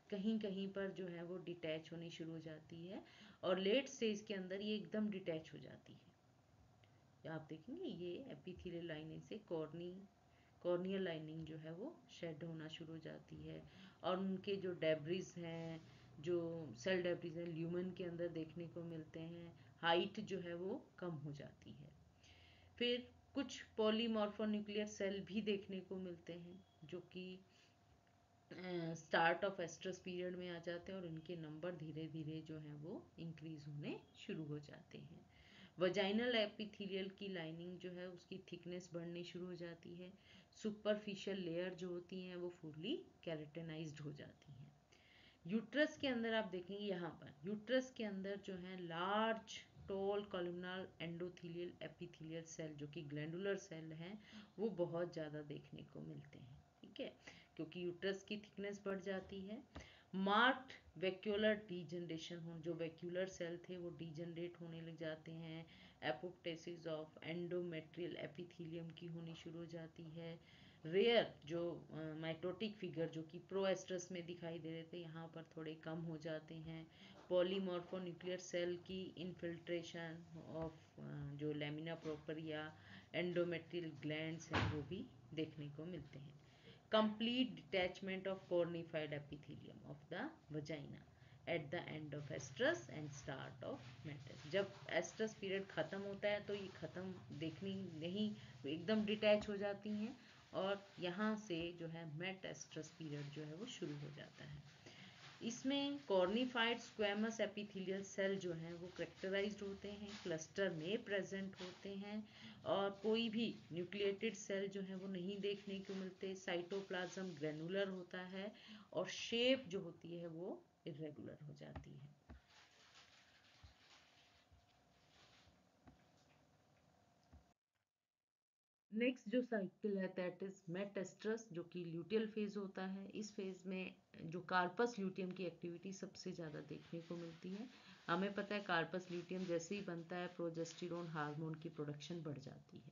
कहीं कहीं पर जो है वो डिटैच होनी शुरू हो जाती है और लेट स्टेज के अंदर ये एकदम डिटैच हो जाती है। आप देखेंगे ये एपिथेलियल लाइनिंग से कॉर्नियल लाइनिंग जो है वो शेड होना शुरू हो जाती है, और उनके जो डेब्रिस हैं, जो सेल डेब्रिस हैं, ल्यूमन के अंदर देखने को मिलते हैं, हाइट जो है वो कम हो जाती है। फिर कुछ पॉलीमॉर्फोन्यूक्लियर सेल भी देखने को मिलते हैं जो कि स्टार्ट ऑफ एस्ट्रस पीरियड में आ जाते हैं, और इनके नंबर धीरे धीरे जो है वो इंक्रीज होने शुरू हो जाते हैं। वजाइनल एपिथेलियल की लाइनिंग जो है उसकी थिकनेस बढ़नी शुरू हो जाती है। सुपरफिशियल लेयर जो होती हैं वो फुल्ली कैरेटिनाइज्ड हो जाती हैं। यूट्रस के अंदर आप देखेंगे, यहाँ पर यूट्रस के अंदर जो है large tall columnar endothelial epithelial cell जो कि ग्लैंडुलर सेल हैं वो बहुत ज़्यादा देखने को मिलते हैं। ठीक है, क्योंकि यूट्रस की थिकनेस बढ़ जाती है। मार्क्ड वैक्यूलर डीजनरेशन हो, जो वैक्यूलर सेल थे वो डीजनरेट होने लग जाते हैं। एपोप्टोसिस ऑफ एंडोमेट्रियल एपिथेलियम की होनी शुरू हो जाती है। रेयर जो माइटोटिक फिगर जो कि प्रोएस्ट्रस में दिखाई दे रहे थे, यहाँ पर थोड़े कम हो जाते हैं। पॉलीमॉर्फोन्यूक्लियर सेल की इनफिल्ट्रेशन ऑफ जो लैमिना प्रोपरिया एंडोमेट्रियल ग्लैंड्स हैं वो भी देखने को मिलते हैं। Complete detachment of cornified epithelium of the vagina at the end of estrous and start of metestrus. जब एस्ट्रस पीरियड खत्म होता है तो ये खत्म देखनी नहीं, एकदम डिटैच हो जाती हैं, और यहाँ से जो है मेट एस्ट्रस पीरियड जो है वो शुरू हो जाता है। इसमें कॉर्निफाइड स्क्वेमस एपिथेलियल सेल जो हैं वो करेक्टराइज्ड होते हैं, क्लस्टर में प्रेजेंट होते हैं, और कोई भी न्यूक्लिएटेड सेल जो है वो नहीं देखने को मिलते। साइटोप्लाज्म ग्रेनुलर होता है और शेप जो होती है वो इरेगुलर हो जाती है। नेक्स्ट जो साइकिल है दैट इज मेटेस्ट्रस, जो कि ल्यूटियल फेज होता है। इस फेज में जो कार्पस ल्यूटियम की एक्टिविटी सबसे ज़्यादा देखने को मिलती है। हमें पता है कार्पस ल्यूटियम जैसे ही बनता है प्रोजेस्टेरोन हार्मोन की प्रोडक्शन बढ़ जाती है,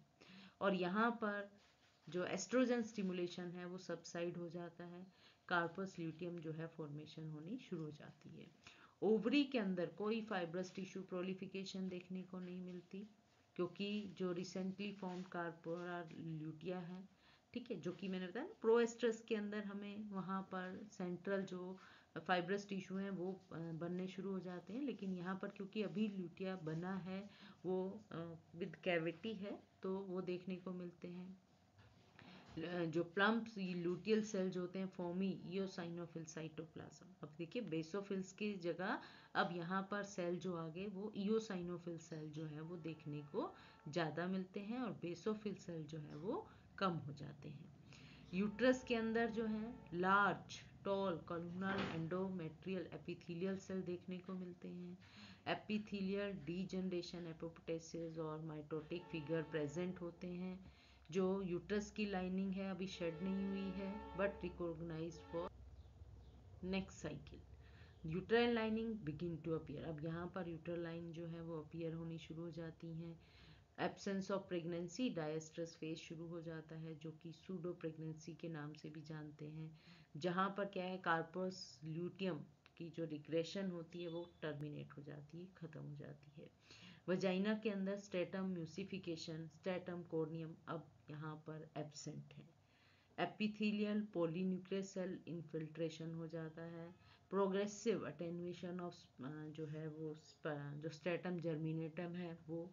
और यहाँ पर जो एस्ट्रोजन स्टिमुलेशन है वो सबसाइड हो जाता है, कार्पस ल्यूटियम जो है फॉर्मेशन होनी शुरू हो जाती है। ओवरी के अंदर कोई फाइब्रस टिश्यू प्रोलिफिकेशन देखने को नहीं मिलती, क्योंकि जो रिसेंटली फॉर्म कार्पोरा ल्यूटिया है, ठीक है, जो कि मैंने बताया ना प्रोएस्ट्रस के अंदर हमें वहाँ पर सेंट्रल जो फाइब्रस टिश्यू हैं वो बनने शुरू हो जाते हैं, लेकिन यहाँ पर क्योंकि अभी ल्यूटिया बना है वो विद कैविटी है तो वो देखने को मिलते हैं। जो प्लम्प लूटियल सेल्स होते हैं फॉर्मी ईओसाइनोफिल साइटोप्लाज्म। अब देखिए बेसोफिल्स की जगह अब यहाँ पर सेल जो आ गए वो ईओसाइनोफिल सेल जो है वो देखने को ज़्यादा मिलते हैं, और बेसोफिल सेल जो है वो कम हो जाते हैं। यूट्रस के अंदर जो है large tall columnar endometrial epithelial cell देखने को मिलते हैं। एपिथेलियल डीजनरेशन एपोप्टोसिस और माइटोटिक फिगर प्रेजेंट होते हैं। जो यूट्रस की लाइनिंग है अभी शेड नहीं हुई है but recognised for next cycle. Uterine lining begin to appear. अब यहाँ पर यूट्रल लाइन जो है वो अपीयर होनी शुरू हो जाती हैं। एब्सेंस ऑफ प्रेगनेंसी डायस्ट्रस फेज शुरू हो जाता है, जो कि सूडो प्रेगनेंसी के नाम से भी जानते हैं, जहाँ पर क्या है कार्पस ल्यूटियम की जो रिग्रेशन होती है वो टर्मिनेट हो जाती है, खत्म हो जाती है। वजाइना के अंदर स्टेटम म्यूसिफिकेशन स्टेटम कॉर्नियम अब यहाँ पर एब्सेंट है। एपिथेलियल पॉलीन्यूक्लियर सेल इनफिल्ट्रेशन हो जाता है। प्रोग्रेसिव अटेन्यूएशन ऑफ जो है वो जो स्टेटम जर्मिनेटम है वो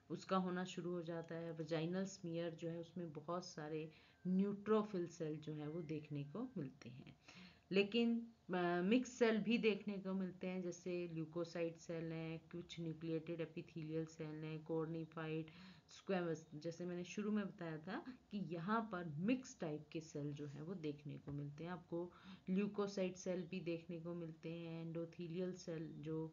उसका होना शुरू हो जाता है। वजाइनल स्मीयर जो है उसमें बहुत सारे न्यूट्रोफिल सेल जो है वो देखने को मिलते हैं, लेकिन मिक्स सेल भी देखने को मिलते हैं, जैसे ल्यूकोसाइट सेल हैं, कुछ न्यूक्लिएटेड एपिथेलियल सेल हैं, कॉर्निफाइड स्क्वेमस, जैसे मैंने शुरू में बताया था कि यहाँ पर मिक्स टाइप के सेल जो है वो देखने को मिलते हैं। आपको ल्यूकोसाइट सेल भी देखने को मिलते हैं, एंडोथेलियल सेल जो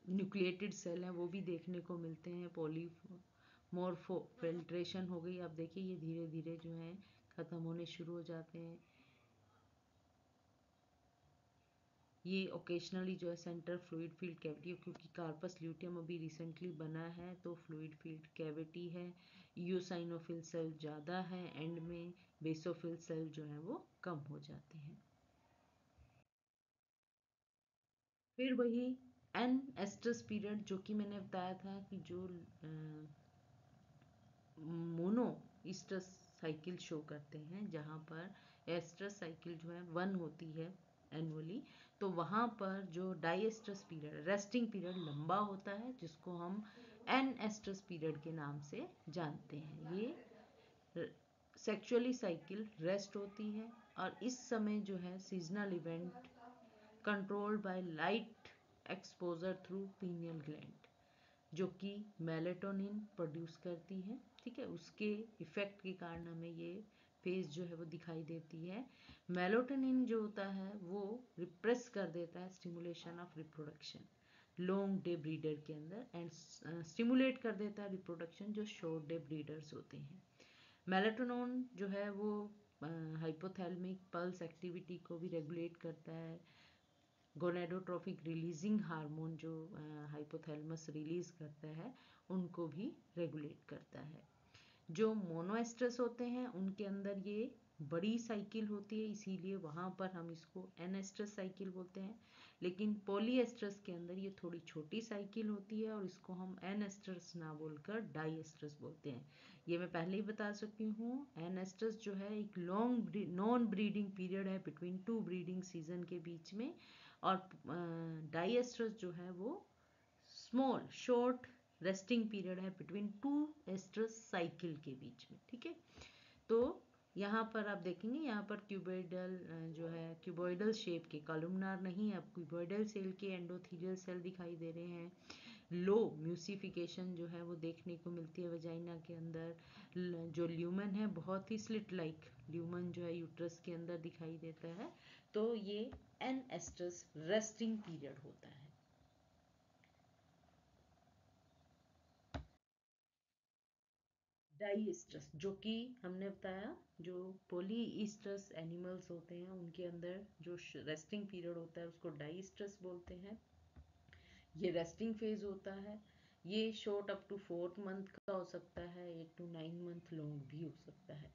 न्यूक्लिएटेड सेल हैं वो भी देखने को मिलते हैं। पॉलीमॉर्फो फिल्ट्रेशन हो गई, आप देखिए ये धीरे धीरे जो है खत्म होने शुरू हो जाते हैं। ये ओकेजनली जो है सेंटर फ्लूइड फील्ड कैविटी, क्योंकि कार्पस ल्यूटियम अभी रिसेंटली बना है तो फ्लूइड फील्ड कैविटी है। ईओसाइनोफिल सेल ज़्यादा है एंड में, बेसोफिल सेल जो है वो कम हो जाते हैं। फिर वही एन एस्ट्रस पीरियड, जो कि मैंने बताया था कि जो मोनो ईस्टर्स साइकिल शो करते हैं, जहाँ पर एस्ट्रस साइकिल जो है 1 होती है एनुअली, तो वहाँ पर जो डाइएस्ट्रस पीरियड, रेस्टिंग पीरियड लंबा होता है, जिसको हम एन एस्ट्रस पीरियड के नाम से जानते हैं। ये सेक्सुअली साइकिल रेस्ट होती है और इस समय जो है seasonal event controlled by light exposure through pineal gland, जो कि मेलेटोनिन प्रोड्यूस करती है। ठीक है, उसके इफेक्ट के कारण हमें ये फेज जो है वो दिखाई देती है। मेलेटोनिन जो होता है वो रिप्रेस कर देता है stimulation of reproduction long day breeder के अंदर, एंड स्टिमुलेट कर देता है रिप्रोडक्शन जो शॉर्ट डे ब्रीडर्स होते हैं। मेलेटोनिन जो है वो हाइपोथैलेमिक पल्स एक्टिविटी को भी रेगुलेट करता है। गोनेडोट्रोफिक रिलीजिंग हार्मोन जो हाइपोथैलेमस रिलीज करता है, उनको भी रेगुलेट करता है। जो मोनोएस्ट्रस होते हैं उनके अंदर ये बड़ी साइकिल होती है, इसीलिए वहाँ पर हम इसको एनेस्ट्रस साइकिल बोलते हैं। लेकिन पॉलीएस्ट्रस के अंदर ये थोड़ी छोटी साइकिल होती है और इसको हम एनेस्ट्रस ना बोलकर डाइएस्ट्रस बोलते हैं। ये मैं पहले ही बता चुकी हूँ। एनेस्ट्रस जो है एक लॉन्ग नॉन ब्रीडिंग पीरियड है बिटवीन 2 ब्रीडिंग सीजन के बीच में, और डाइएस्ट्रस जो है वो स्मॉल शॉर्ट रेस्टिंग पीरियड है बिटवीन 2 एस्ट्रस साइकिल के बीच में। ठीक है, तो यहाँ पर आप देखेंगे, यहाँ पर क्यूबॉइडल जो है क्यूबॉइडल शेप के, कॉलमनार नहीं, अब क्यूबॉइडल सेल के एंडोथीलियल सेल दिखाई दे रहे हैं। लो म्यूसिफिकेशन जो है वो देखने को मिलती है वजाइना के अंदर। जो ल्यूमन है बहुत ही स्लिट लाइक ल्यूमन जो है यूट्रस के अंदर दिखाई देता है। तो ये एन एस्ट्रस रेस्टिंग पीरियड होता है। डाइएस्ट्रस, जो कि हमने बताया, जो पॉलीईस्ट्रस एनिमल्स होते हैं उनके अंदर जो रेस्टिंग पीरियड होता है उसको डाइएस्ट्रस बोलते हैं। ये रेस्टिंग फेज होता है। ये short up to 4th month का हो सकता है, 8 to 9 मंथ लॉन्ग भी हो सकता है।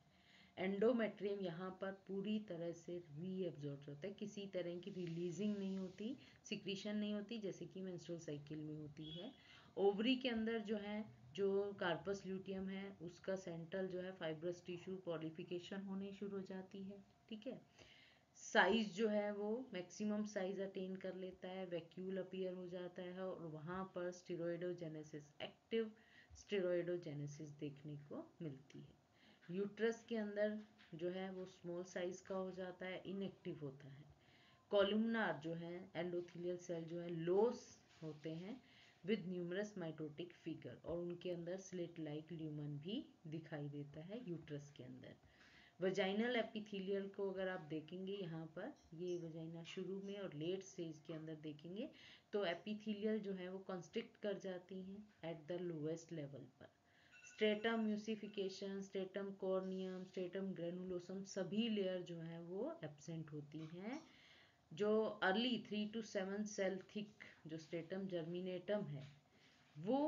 एंडोमेट्रियम यहाँ पर पूरी तरह से रीअब्जॉर्ब होता है, किसी तरह की रिलीजिंग नहीं होती, सिक्रीशन नहीं होती जैसे कि मेंस्ट्रुअल साइकिल में होती है। ओवरी के अंदर जो है, जो कार्पस ल्यूटियम है उसका सेंट्रल जो है फाइब्रस टिश्यू पॉलिफिकेशन होने शुरू हो जाती है। ठीक है, साइज जो है वो मैक्सिमम साइज अटेन कर लेता है, वैक्यूल अपीयर हो जाता है और वहाँ पर स्टेरॉइडोजेनेसिस, एक्टिव स्टेरॉइडोजेनेसिस देखने को मिलती है। यूट्रस के अंदर जो है वो स्मॉल साइज का हो जाता है, इनएक्टिव होता है। कॉलमनार जो है एंडोथेलियल सेल जो है लोस होते हैं विद न्यूमरस माइटोटिक फिगर, और उनके अंदर स्लिट लाइक ल्यूमन भी दिखाई देता है यूट्रस के अंदर। वजाइनल एपिथेलियल को अगर आप देखेंगे, यहाँ पर ये वजाइना शुरू में और लेट स्टेज के अंदर देखेंगे तो एपिथेलियल जो है वो कंस्ट्रिक्ट कर जाती हैं एट द लोएस्ट लेवल पर। Stratum म्यूसिफिकेशन, stratum corneum, stratum granulosum सभी लेयर जो है वो एब्सेंट होती हैं। जो अर्ली 3 to 7 सेल थिक जो स्ट्रेटम जर्मिनेटम है, वो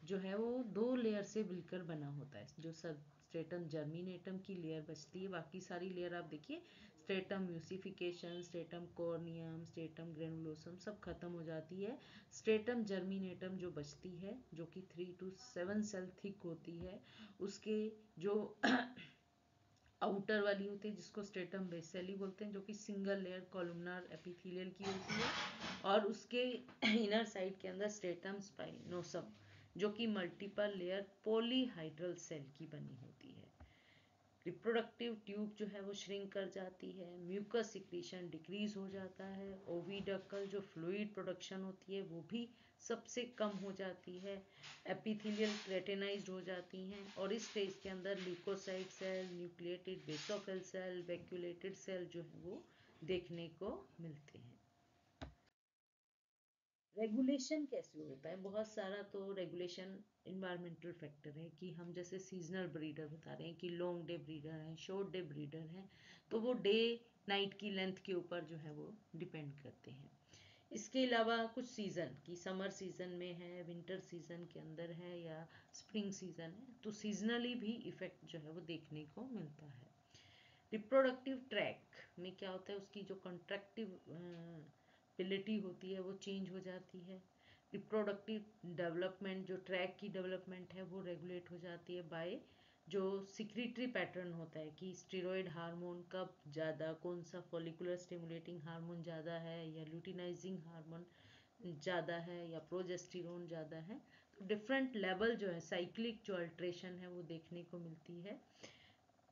जो है वो 2 लेयर से मिलकर बना होता है। जो सब स्ट्रेटम जर्मिनेटम की लेयर बचती है, बाकी सारी लेयर आप देखिए, stratum म्यूसिफिकेशन, stratum corneum, stratum granulosum सब खत्म हो जाती है। स्ट्रेटम जर्मिनेटम जो बचती है, जो कि 3 to 7 सेल थिक होती है, उसके जो आउटर वाली होती है जिसको स्ट्रेटम बेसेली बोलते हैं, जो कि सिंगल लेयर कॉलमनार एपिथेलियल की होती है, और उसके इनर साइड के अंदर स्ट्रेटम स्पाइनोसम जो कि मल्टीपल लेयर पॉलीहाइड्रल सेल की बनी होती है। रिप्रोडक्टिव ट्यूब जो है वो श्रिंक कर जाती है, म्यूकस सिक्रीशन डिक्रीज हो जाता है, ओविडकल जो फ्लूइड प्रोडक्शन होती है वो भी सबसे कम हो जाती है, एपिथेलियल क्रेटेनाइज्ड हो जाती हैं, और इस स्टेज के अंदर leukocyte cell, nucleated basophil cell, vacuolated cell जो है वो देखने को मिलते हैं। रेगुलेशन कैसे होता है? बहुत सारा तो रेगुलेशन इन्वायरमेंटल फैक्टर है, कि हम जैसे सीजनल ब्रीडर बता रहे हैं कि लॉन्ग डे ब्रीडर हैं, शॉर्ट डे ब्रीडर हैं, तो वो डे नाइट की लेंथ के ऊपर जो है वो डिपेंड करते हैं। इसके अलावा कुछ सीज़न की, समर सीज़न में है, विंटर सीज़न के अंदर है, या स्प्रिंग सीज़न है, तो सीजनली भी इफेक्ट जो है वो देखने को मिलता है। रिप्रोडक्टिव ट्रैक में क्या होता है, उसकी जो कंट्रैक्टिव डेवलपबिलिटी होती है वो चेंज हो जाती है। रिप्रोडक्टिव डेवलपमेंट, जो ट्रैक की डेवलपमेंट है वो रेगुलेट हो जाती है बाय जो सिक्रीटरी पैटर्न होता है कि स्टेरॉयड हार्मोन कब ज़्यादा, कौन सा फॉलिकुलर स्टिमुलेटिंग हार्मोन ज़्यादा है या ल्यूटिनाइजिंग हार्मोन ज़्यादा है या प्रोजेस्टेरोन ज़्यादा है। तो डिफरेंट लेवल जो है साइक्लिक जो अल्ट्रेशन है वो देखने को मिलती है।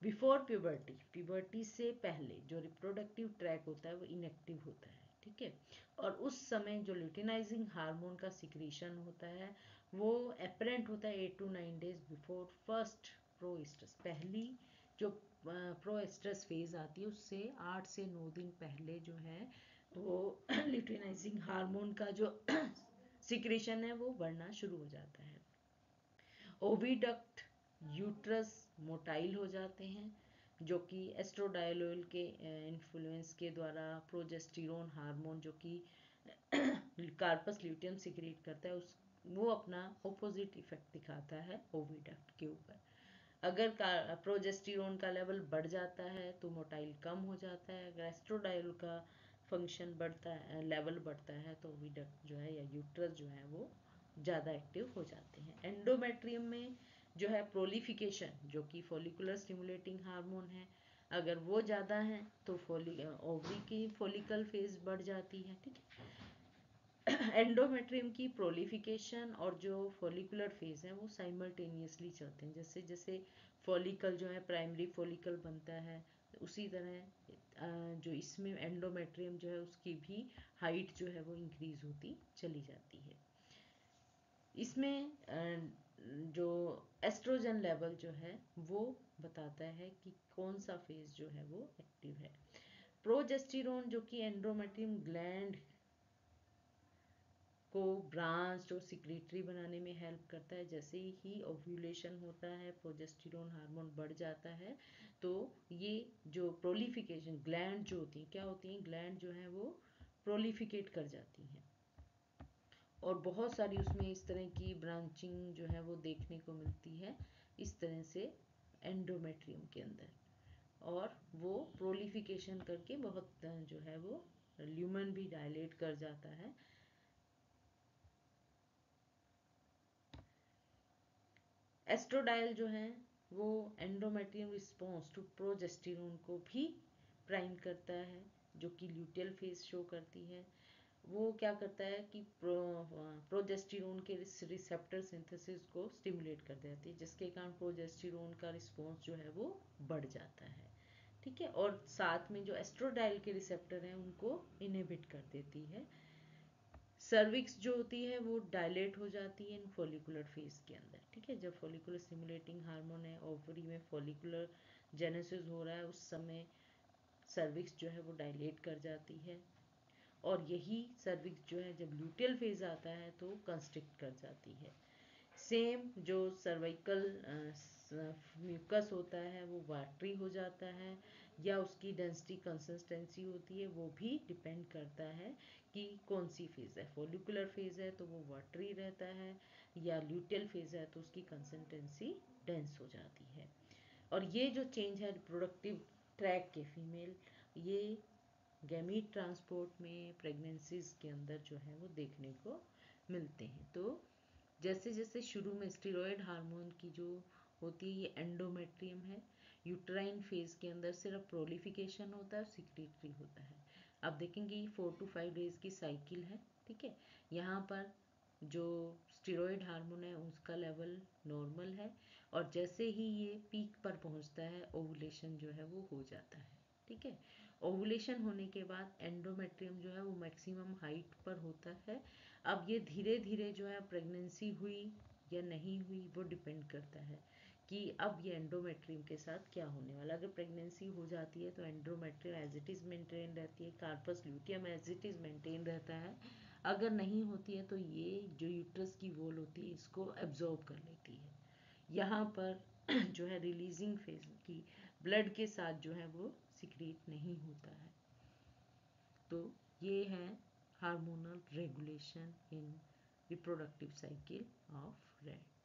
बिफोर प्यूबर्टी, प्यूबर्टी से पहले जो रिप्रोडक्टिव ट्रैक होता है वो इनएक्टिव होता है, ठीक है। और उस समय जो ल्यूटिनाइजिंग हार्मोन का सिक्रीशन होता है वो एपरेंट होता है 8 to 9 days बिफोर फर्स्ट प्रोएस्ट्रस। पहली जो प्रोएस्ट्रस फेज आती है उससे 8 से 9 दिन पहले जो है वो ल्यूटिनाइजिंग हार्मोन का जो सिक्रीशन है वो बढ़ना शुरू हो जाता है। ओविडक्ट, यूट्रस मोटाइल हो जाते हैं जो कि एस्ट्रोडायलोल के इन्फ्लुएंस के द्वारा प्रोजेस्टेरोन हार्मोन जो कि कार्पस ल्यूटियम सिक्रीट करता है उस वो अपना ऑपोजिट इफेक्ट दिखाता है ओविडक्ट के ऊपर। अगर प्रोजेस्टेरोन का लेवल बढ़ जाता है तो मोटाइल कम हो जाता है। अगर एस्ट्रोडायलोल का फंक्शन बढ़ता है, लेवल बढ़ता है, तो ओविडक्ट जो है या यूट्रस जो है वो ज़्यादा एक्टिव हो जाते हैं। एंडोमेट्रियम में जो है प्रोलिफिकेशन जो कि फॉलिकुलर स्टिमुलेटिंग हार्मोन है, अगर वो ज़्यादा है तो ओवरी की फॉलिकल फेज बढ़ जाती है, ठीक है। एंडोमेट्रियम की प्रोलिफिकेशन और जो फॉलिकुलर फेज है वो साइमल्टेनियसली चलते हैं। जैसे जैसे फॉलिकल जो है प्राइमरी फॉलिकल बनता है उसी तरह जो इसमें एंडोमेट्रियम जो है उसकी भी हाइट जो है वो इंक्रीज होती चली जाती है। इसमें जो एस्ट्रोजन लेवल जो है वो बताता है कि कौन सा फेज जो है वो एक्टिव है। प्रोजेस्टेरोन जो कि एंडोमेट्रियम ग्लैंड को ब्रांच और सिक्रेटरी बनाने में हेल्प करता है। जैसे ही ओव्यूलेशन होता है प्रोजेस्टेरोन हार्मोन बढ़ जाता है तो ये जो प्रोलिफिकेशन ग्लैंड जो होती हैं क्या होती हैं, ग्लैंड जो है वो प्रोलिफिकेट कर जाती हैं और बहुत सारी उसमें इस तरह की ब्रांचिंग जो है वो देखने को मिलती है इस तरह से एंडोमेट्रियम के अंदर, और वो प्रोलिफिकेशन करके बहुत जो है वो ल्यूमन भी डायलेट कर जाता है। एस्ट्रोडायल जो है वो एंडोमेट्रियम रिस्पॉन्स टू प्रोजेस्टेरोन को भी प्राइम करता है जो कि ल्यूटियल फेज शो करती है। वो क्या करता है कि प्रोजेस्टेरोन के रिसेप्टर सिंथेसिस को स्टिमुलेट कर देती है जिसके कारण प्रोजेस्टेरोन का रिस्पॉन्स जो है वो बढ़ जाता है, ठीक है। और साथ में जो एस्ट्रोडायल के रिसेप्टर हैं उनको इनहिबिट कर देती है। सर्विक्स जो होती है वो डायलेट हो जाती है इन फॉलिकुलर फेज के अंदर, ठीक है। जब फॉलिकुलर स्टिमुलेटिंग हार्मोन है ओवरी में फॉलिकुलर जेनेसिस हो रहा है उस समय सर्विक्स जो है वो डायलेट कर जाती है और यही सर्विक्स जो है जब ल्यूटियल फेज आता है तो कंस्ट्रिक्ट कर जाती है। सेम जो सर्वाइकल म्यूकस होता है वो वाटरी हो जाता है या उसकी डेंसिटी कंसिस्टेंसी होती है वो भी डिपेंड करता है कि कौन सी फेज है। फॉलिकुलर फेज है तो वो वाटरी रहता है या ल्यूटियल फेज है तो उसकी कंसिस्टेंसी डेंस हो जाती है। और ये जो चेंज है रिप्रोडक्टिव ट्रैक के फीमेल ये गैमीट ट्रांसपोर्ट में प्रेगनेंसीज के अंदर जो है वो देखने को मिलते हैं। तो जैसे जैसे शुरू में स्टेरॉयड हार्मोन की जो होती है ये एंडोमेट्रियम है, यूट्राइन फेज के अंदर सिर्फ प्रोलिफिकेशन होता है और सिक्रेटरी होता है। अब देखेंगे 4 to 5 डेज की साइकिल है, ठीक है। यहाँ पर जो स्टेरॉयड हार्मोन है उसका लेवल नॉर्मल है और जैसे ही ये पीक पर पहुँचता है ओवुलेशन जो है वो हो जाता है, ठीक है। ओवुलेशन होने के बाद एंडोमेट्रियम जो है वो मैक्सिमम हाइट पर होता है। अब ये धीरे धीरे जो है प्रेगनेंसी हुई या नहीं हुई वो डिपेंड करता है कि अब ये एंडोमेट्रियम के साथ क्या होने वाला। अगर प्रेगनेंसी हो जाती है तो endometrium as it is maintain रहती है, corpus luteum as it is maintain रहता है। अगर नहीं होती है तो ये जो यूट्रस की वॉल होती है इसको एब्जॉर्ब कर लेती है। यहाँ पर जो है रिलीजिंग फेज की ब्लड के साथ जो है वो सिक्रीट नहीं होता है। तो ये है hormonal regulation in reproductive cycle of rat.